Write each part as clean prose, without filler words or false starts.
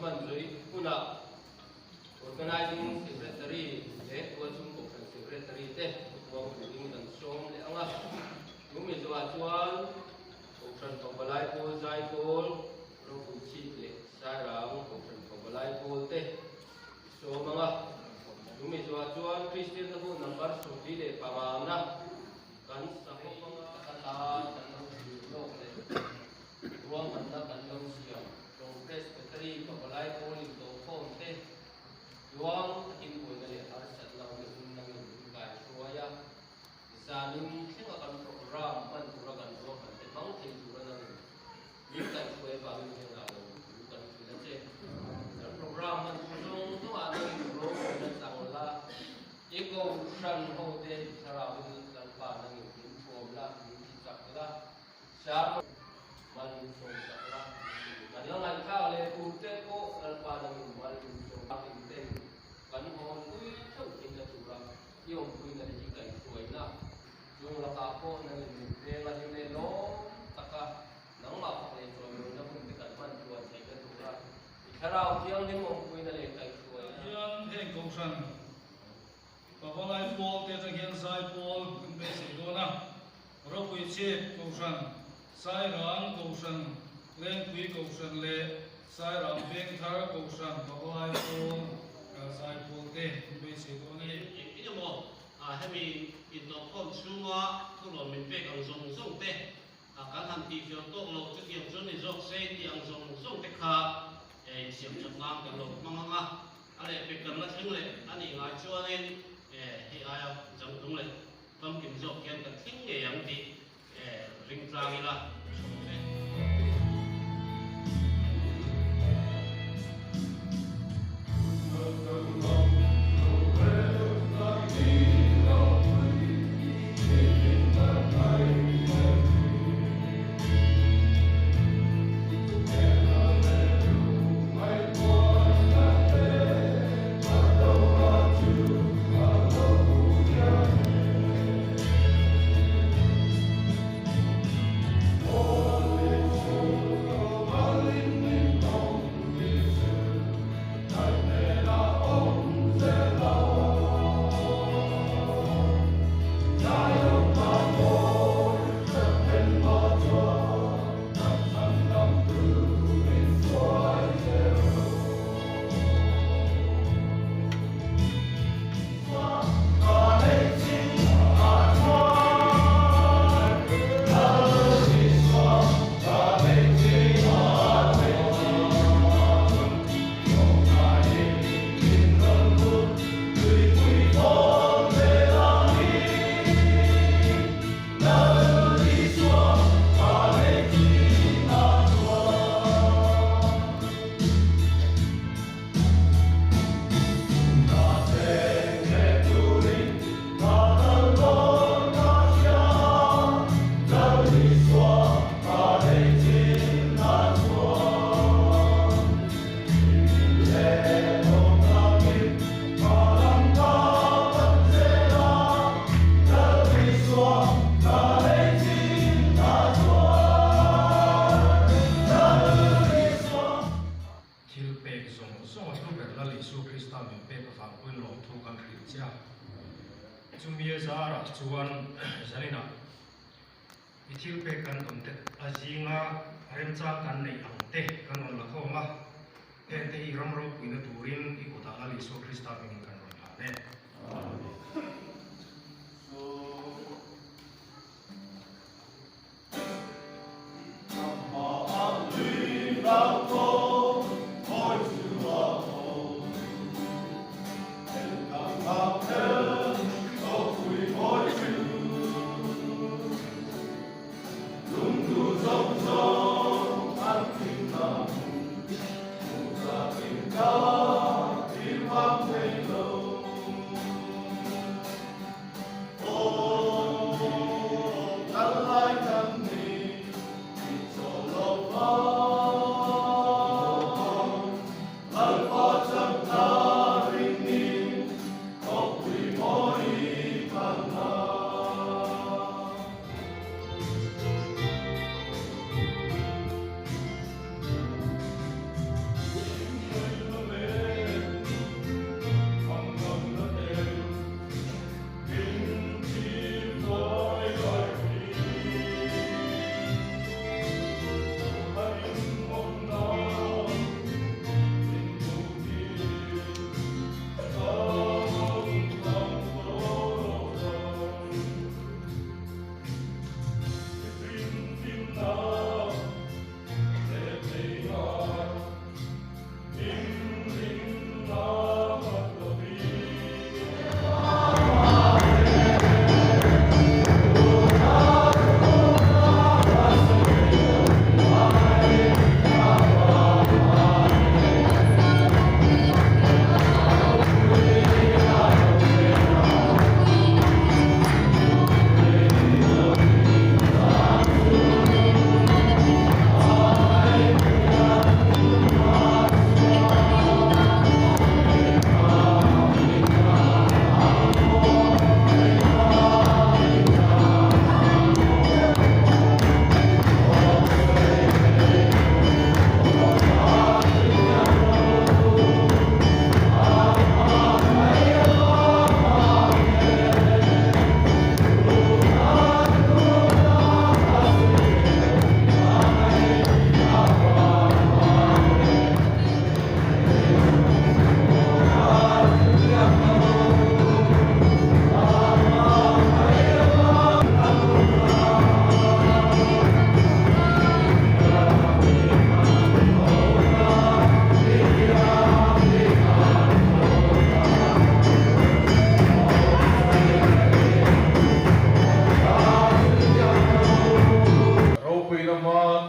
man zoi puna organizing secretary le tuachum ko secretary te tuang meeting dan som le anga lumi zwa chuan Kosan Pembalai Pol Zai Pol Rokun Chi le Sarang Kosan Pembalai Pol te so mga lumi zwa chuan Christian na po number so le pamana kan sa ko mga katan dan lo le ruang anda kan long siang Congress Secretary Pembalai Pol ito phone te ruang in ko na le arsat lang ng kai suaya isanin sing akan program man program ro kan te mang thei tu na ni kai suaya ba min yang la kan sila che program man sung to a ni ro na sang la ego shan ho de sara un lan pa na ni form la ni chak la sha man sung sa la kan lang an ka le ku te ko lan pa na ni man sung pa tin te kan hon ui thau tin la tu ra yung kui na di kai suai na yung laka ko na ni ne la ni lo taka nang ma pa le so yung na kun ti kan man tuan sai ka tu ra ikharau tiang ni mong kui na le kai suai yan heng kong san Pembalai Pol te tagian sai Pol be se do na ro kui che kong san sai rang kong san len kui kong san le sai rang beng thar kong san Pembalai Pol sai Pol te be se do na ini mo hemi ito kom chunga tulo min pe ang zong zong te kan han ti fio to lo chu tiang chun ni zok se tiang zong zong te kha siam chak nam kan lo manga ale pe kan la thing le ani nga chuan en hi aya jang tung le tam kim zok kian kan thing nge yang ti ring tlang ila Jumia Zara Chuan Zanina Itil pe kan umte azinga remcha kan nei angte kan on la khoma ente iram ro kuina turin ikota ali so Krista pengin kan ron hane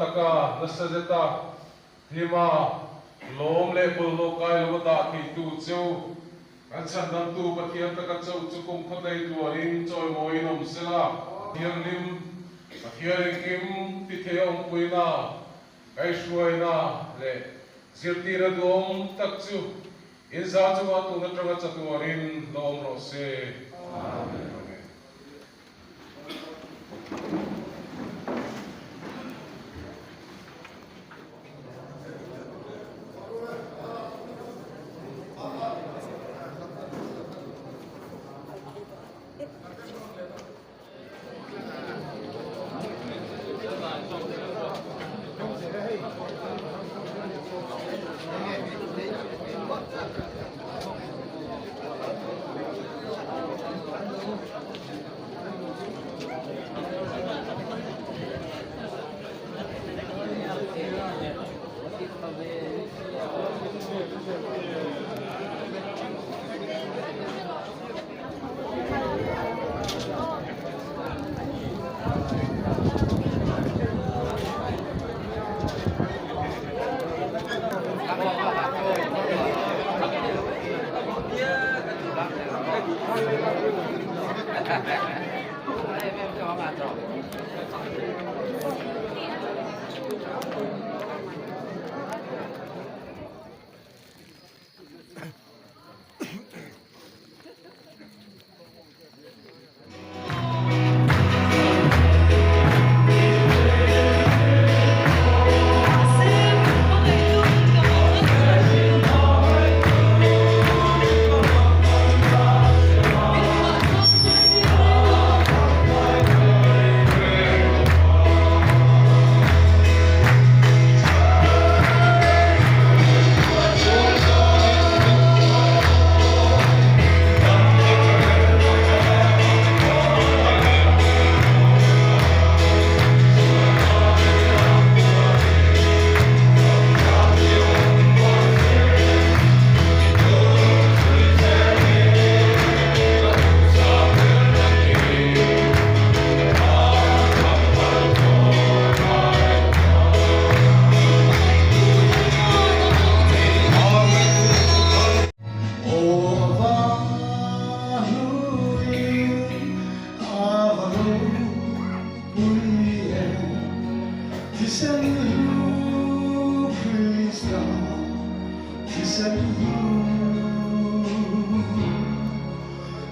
taka nasajeta hima lom le pullo kai lo ta ki tu chu an chan dam tu pathian taka chau chu kum khatai tu in choi moi nom sela hiang lim hiang kim ti theong puina kai shuaina le zirti ra dom tak chu in za chu wa tu na tanga chatu in lom ro se amen.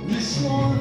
This one